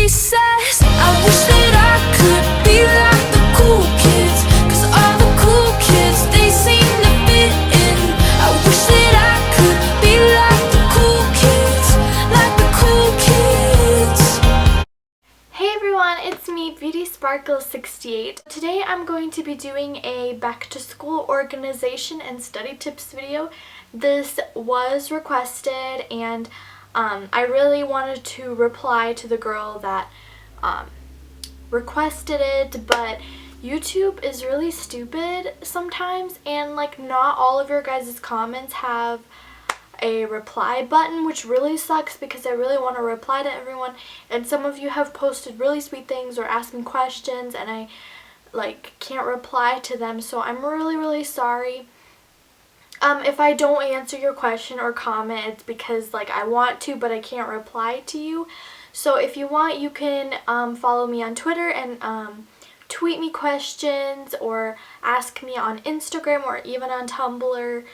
recess. I wish that I could be like the cool kids, 'cause all the cool kids, they seem to fit in. I wish that I could be like the cool kids, like the cool kids. Hey everyone, it's me, Beauty Sparkle 68. Today I'm going to be doing a back to school organization and study tips video. This was requested and I really wanted to reply to the girl that requested it, but YouTube is really stupid sometimes, and like not all of your guys' comments have a reply button, which really sucks because I really want to reply to everyone, and some of you have posted really sweet things or asked me questions and I like can't reply to them, so I'm really sorry. If I don't answer your question or comment, it's because like I want to but I can't reply to you. So if you want, you can follow me on Twitter and tweet me questions or ask me on Instagram or even on Tumblr,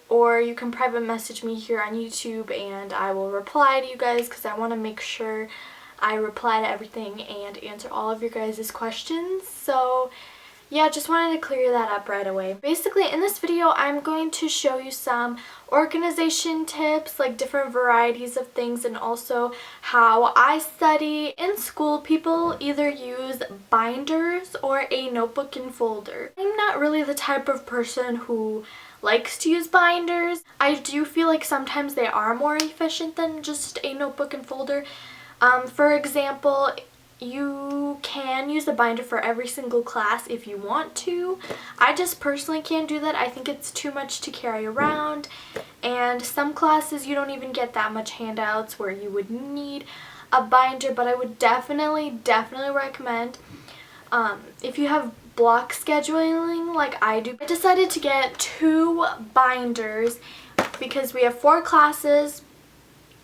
or you can private message me here on YouTube and I will reply to you guys because I want to make sure I reply to everything and answer all of your guys' questions. So yeah, just wanted to clear that up right away. Basically, in this video, I'm going to show you some organization tips, like different varieties of things, and also how I study. In school, people either use binders or a notebook and folder. I'm not really the type of person who likes to use binders. I do feel like sometimes they are more efficient than just a notebook and folder. For example, you can use a binder for every single class if you want to. I just personally can't do that. I think it's too much to carry around, and some classes you don't even get that much handouts where you would need a binder, but I would definitely recommend if you have block scheduling like I do. I decided to get 2 binders because we have 4 classes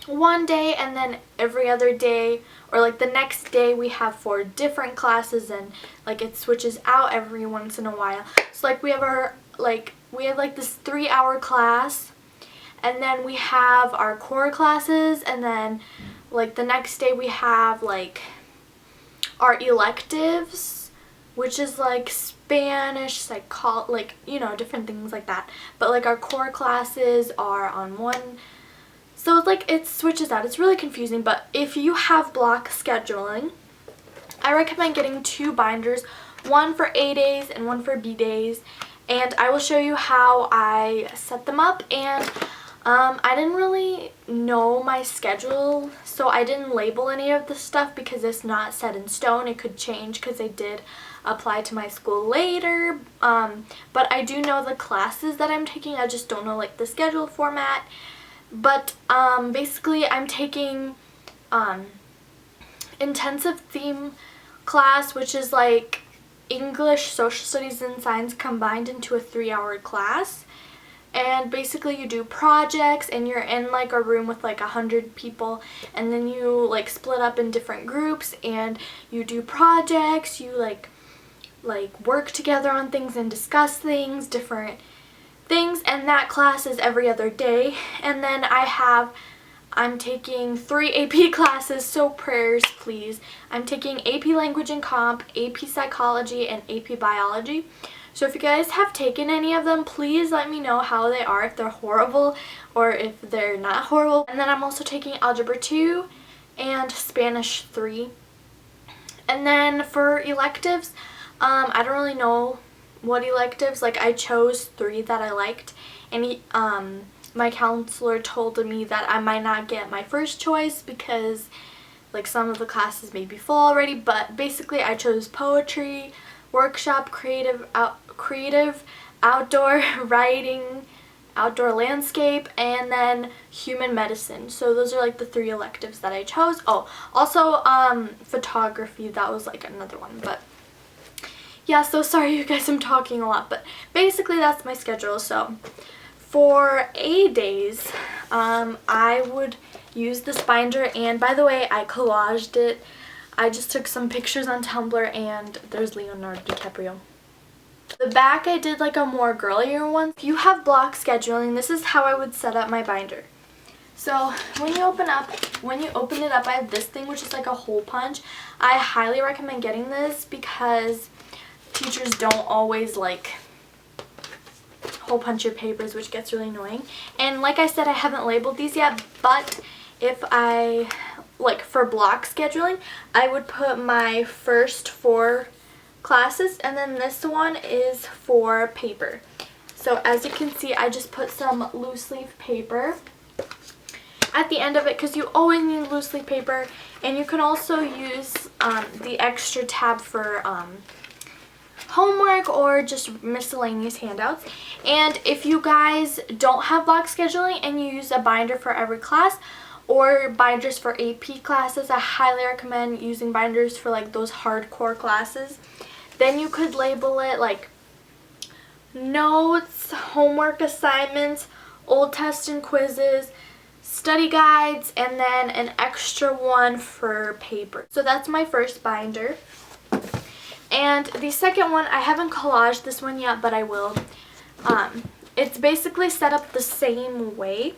one day, and then every other day or like the next day we have 4 different classes, and like it switches out every once in a while. So like we have this 3-hour class, and then we have our core classes, and then like the next day we have like our electives, which is like Spanish, psychology, like, you know, different things like that. But like our core classes are on one. So it's like it switches out. It's really confusing, but if you have block scheduling, I recommend getting 2 binders, one for A days and one for B days, and I will show you how I set them up. And I didn't really know my schedule, so I didn't label any of the stuff because it's not set in stone. It could change because I did apply to my school later, but I do know the classes that I'm taking. I just don't know like the schedule format. But basically I'm taking intensive theme class, which is like English, social studies, and science combined into a 3-hour class. And basically you do projects, and you're in like a room with like 100 people, and then you like split up in different groups and you do projects. You like work together on things and discuss things, different things, and that class is every other day. And then I'm taking 3 AP classes, so prayers please. I'm taking AP Language and Comp, AP Psychology, and AP Biology. So if you guys have taken any of them, please let me know how they are, if they're horrible or if they're not horrible. And then I'm also taking Algebra 2 and Spanish 3. And then for electives, I don't really know what electives. Like I chose 3 that I liked, and my counselor told me that I might not get my first choice because like some of the classes may be full already. But basically I chose poetry, workshop, creative outdoor writing, outdoor landscape, and then human medicine. So those are like the 3 electives that I chose. Oh, also photography, that was like another one. But yeah, so sorry you guys, I'm talking a lot, but basically that's my schedule. So for A days, I would use this binder, and by the way, I collaged it. I just took some pictures on Tumblr, and there's Leonardo DiCaprio. The back I did like a more girlier one. If you have block scheduling, this is how I would set up my binder. So when you open it up, I have this thing which is like a hole punch. I highly recommend getting this because teachers don't always like hole punch your papers, which gets really annoying. And like I said, I haven't labeled these yet, but if I, like for block scheduling, I would put my first 4 classes and then this one is for paper. So as you can see, I just put some loose leaf paper at the end of it because you always need loose leaf paper, and you can also use the extra tab for homework or just miscellaneous handouts. And if you guys don't have block scheduling and you use a binder for every class or binders for AP classes, I highly recommend using binders for like those hardcore classes. Then you could label it like notes, homework assignments, old test and quizzes, study guides, and then an extra one for paper. So that's my first binder. And the second one, I haven't collaged this one yet, but I will. It's basically set up the same way.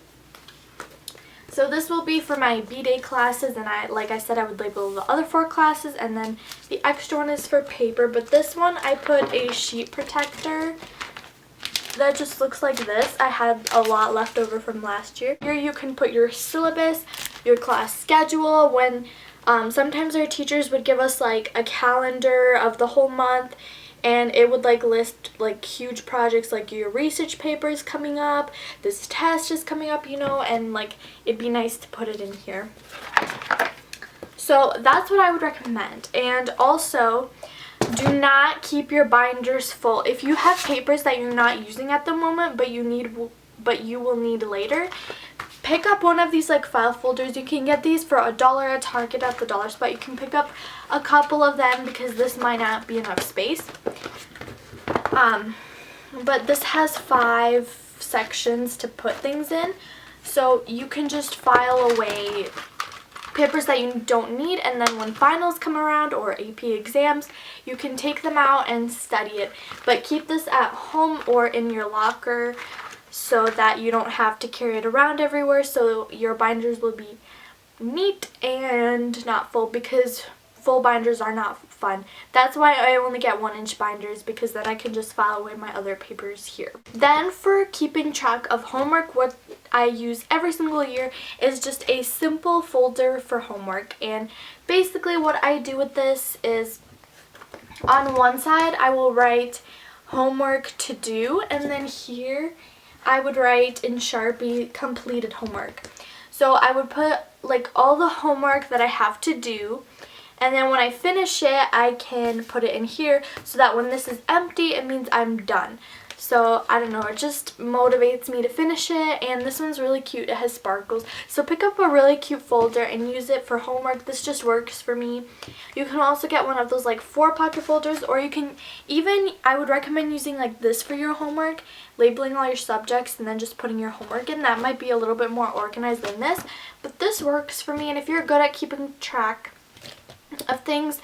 So this will be for my B-Day classes, and like I said, I would label the other 4 classes, and then the extra one is for paper. But this one, I put a sheet protector that just looks like this. I had a lot left over from last year. Here you can put your syllabus, your class schedule. When sometimes our teachers would give us like a calendar of the whole month, and it would like list like huge projects, like your research paper is coming up, this test is coming up, you know, and like it'd be nice to put it in here. So that's what I would recommend. And also, do not keep your binders full. If you have papers that you're not using at the moment but you will need later, pick up one of these like file folders. You can get these for $1 at Target at the dollar spot. You can pick up a couple of them because this might not be enough space. But this has 5 sections to put things in, so you can just file away papers that you don't need, and then when finals come around or AP exams, you can take them out and study it. But keep this at home or in your locker so that you don't have to carry it around everywhere, so your binders will be neat and not full, because full binders are not fun. That's why I only get 1-inch binders, because then I can just file away my other papers here. Then for keeping track of homework, what I use every single year is just a simple folder for homework. And basically what I do with this is, on one side I will write homework to do, and then here I would write in Sharpie completed homework. So I would put like all the homework that I have to do, and then when I finish it, I can put it in here so that when this is empty, it means I'm done. So, I don't know, it just motivates me to finish it, and this one's really cute. It has sparkles. So pick up a really cute folder and use it for homework. This just works for me. You can also get one of those like 4 pocket folders, or you can even, I would recommend using like this for your homework, labeling all your subjects and then just putting your homework in. That might be a little bit more organized than this, but this works for me, and if you're good at keeping track of things,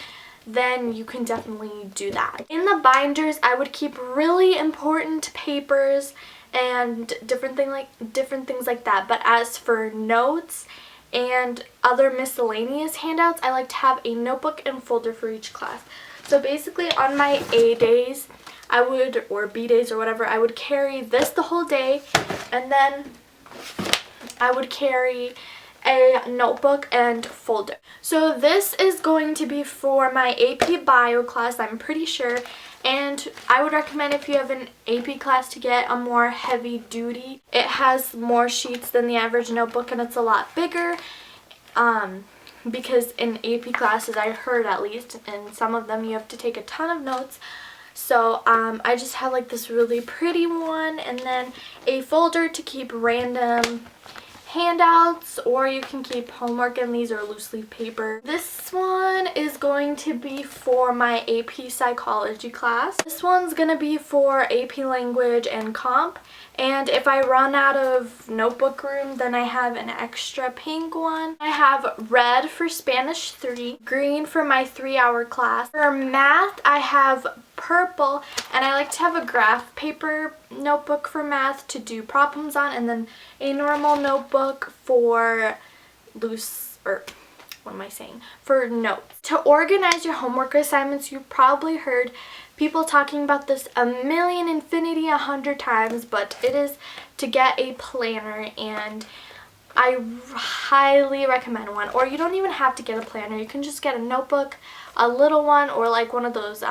then you can definitely do that. In the binders, I would keep really important papers and different things like that. But as for notes and other miscellaneous handouts, I like to have a notebook and folder for each class. So basically on my A days, I would, or B days or whatever, I would carry this the whole day, and then I would carry a notebook and folder. So this is going to be for my AP Bio class, I'm pretty sure, and I would recommend, if you have an AP class, to get a more heavy duty. It has more sheets than the average notebook, and it's a lot bigger, because in AP classes, I heard at least, in some of them you have to take a ton of notes. So I just have like this really pretty one, and then a folder to keep random handouts, or you can keep homework in these, or loose leaf paper. This one one is going to be for my AP psychology class. This one's going to be for AP language and comp. And if I run out of notebook room, then I have an extra pink one. I have red for Spanish 3, green for my 3-hour class. For math, I have purple, and I like to have a graph paper notebook for math to do problems on, and then a normal notebook for for notes. To organize your homework assignments, you've probably heard people talking about this a million, infinity, 100 times, but it is to get a planner, and I highly recommend one. Or you don't even have to get a planner. You can just get a notebook, a little one, or like one of those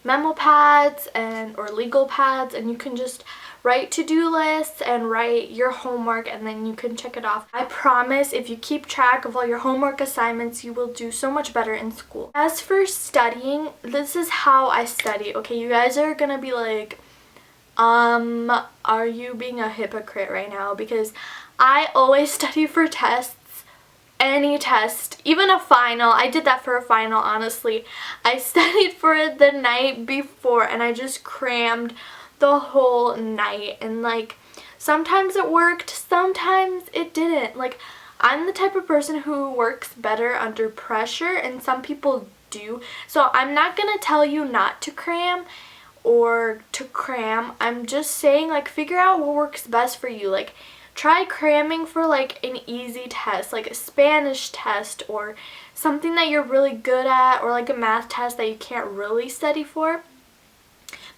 memo pads or legal pads, and you can just write to-do lists and write your homework, and then you can check it off. I promise if you keep track of all your homework assignments, you will do so much better in school. As for studying, this is how I study. Okay, you guys are gonna be like, are you being a hypocrite right now? Because I always study for tests. Any test, even a final. I did that for a final, honestly. I studied for it the night before, and I just crammed the whole night, and like sometimes it worked, sometimes it didn't. Like, I'm the type of person who works better under pressure, and some people do. So I'm not gonna tell you not to cram or to cram. I'm just saying, like, figure out what works best for you. Like, try cramming for like an easy test, like a Spanish test or something that you're really good at, or like a math test that you can't really study for.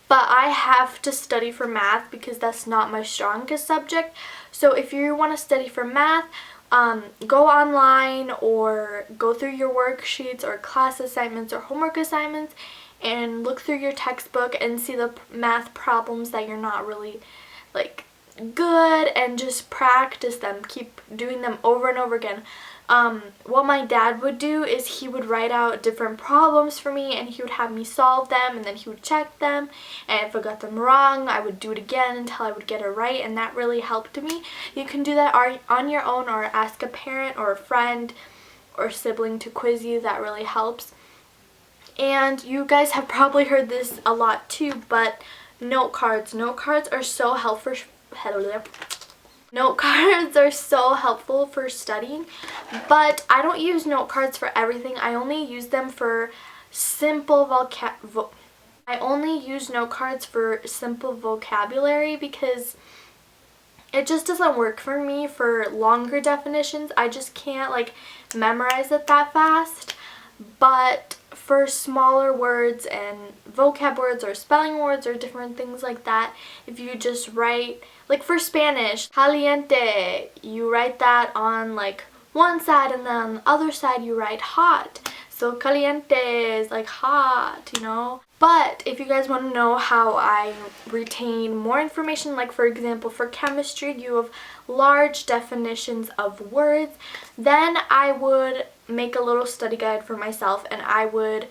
But I have to study for math because that's not my strongest subject. So if you want to study for math, go online or go through your worksheets or class assignments or homework assignments and look through your textbook and see the math problems that you're not really like good, and just practice them. Keep doing them over and over again. What my dad would do is he would write out different problems for me, and he would have me solve them, and then he would check them, and if I got them wrong, I would do it again until I would get it right, and that really helped me. You can do that on your own, or ask a parent or a friend or sibling to quiz you. That really helps. And you guys have probably heard this a lot too, but note cards. Note cards are so helpful. Note cards are so helpful for studying, but I don't use note cards for everything. I only use them for simple vocabulary because it just doesn't work for me for longer definitions. I just can't like memorize it that fast. But for smaller words and vocab words or spelling words or different things like that, if you just write, like for Spanish, caliente, you write that on like one side, and then on the other side you write hot. So caliente is like hot, you know. But if you guys want to know how I retain more information, like for example for chemistry, you have large definitions of words, then I would make a little study guide for myself, and I would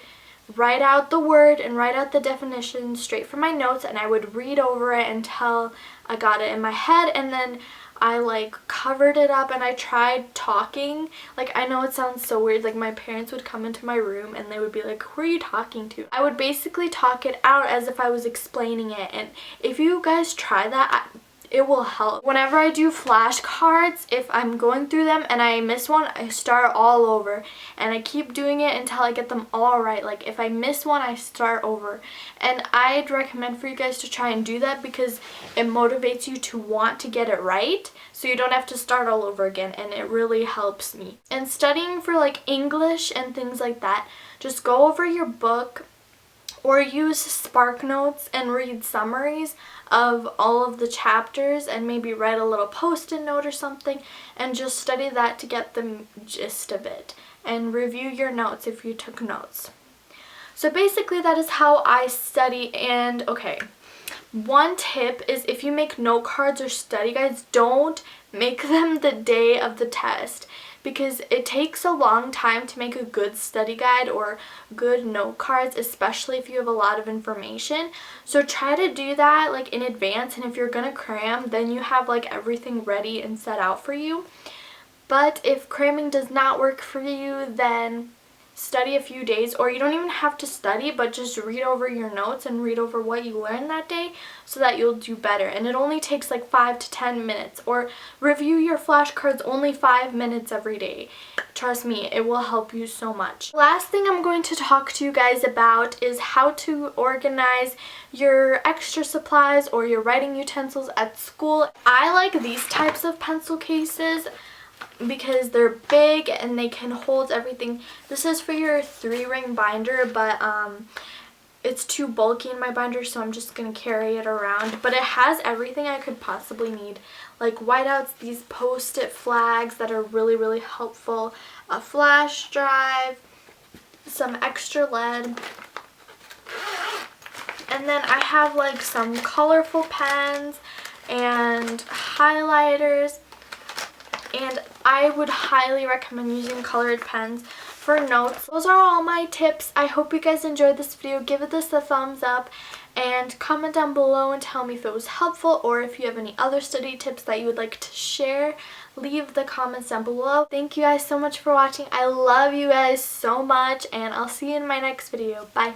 write out the word and write out the definition straight from my notes, and I would read over it until I got it in my head, and then I like covered it up and I tried talking. Like, I know it sounds so weird, like my parents would come into my room and they would be like, who are you talking to? I would basically talk it out as if I was explaining it, and if you guys try that, it will help. Whenever I do flashcards, if I'm going through them and I miss one, I start all over, and I keep doing it until I get them all right. Like if I miss one, I start over, and I'd recommend for you guys to try and do that because it motivates you to want to get it right, so you don't have to start all over again, and it really helps me. And studying for like English and things like that, just go over your book or use Spark Notes and read summaries of all of the chapters, and maybe write a little post-it note or something and just study that to get the gist of it, and review your notes if you took notes. So basically that is how I study. And okay, one tip is if you make note cards or study guides, don't make them the day of the test, because it takes a long time to make a good study guide or good note cards, especially if you have a lot of information. So try to do that like in advance, and if you're gonna cram, then you have like everything ready and set out for you. But if cramming does not work for you, then study a few days, or you don't even have to study, but just read over your notes and read over what you learned that day so that you'll do better. And it only takes like 5 to 10 minutes, or review your flashcards only 5 minutes every day. Trust me, it will help you so much. Last thing I'm going to talk to you guys about is how to organize your extra supplies or your writing utensils at school. I like these types of pencil cases because they're big and they can hold everything. This is for your 3-ring binder, but it's too bulky in my binder, so I'm just going to carry it around. But it has everything I could possibly need, like whiteouts, these post-it flags that are really, really helpful, a flash drive, some extra lead, and then I have like some colorful pens and highlighters. And I would highly recommend using colored pens for notes. Those are all my tips. I hope you guys enjoyed this video. Give this a thumbs up and comment down below and tell me if it was helpful, or if you have any other study tips that you would like to share. Leave the comments down below. Thank you guys so much for watching. I love you guys so much, and I'll see you in my next video. Bye.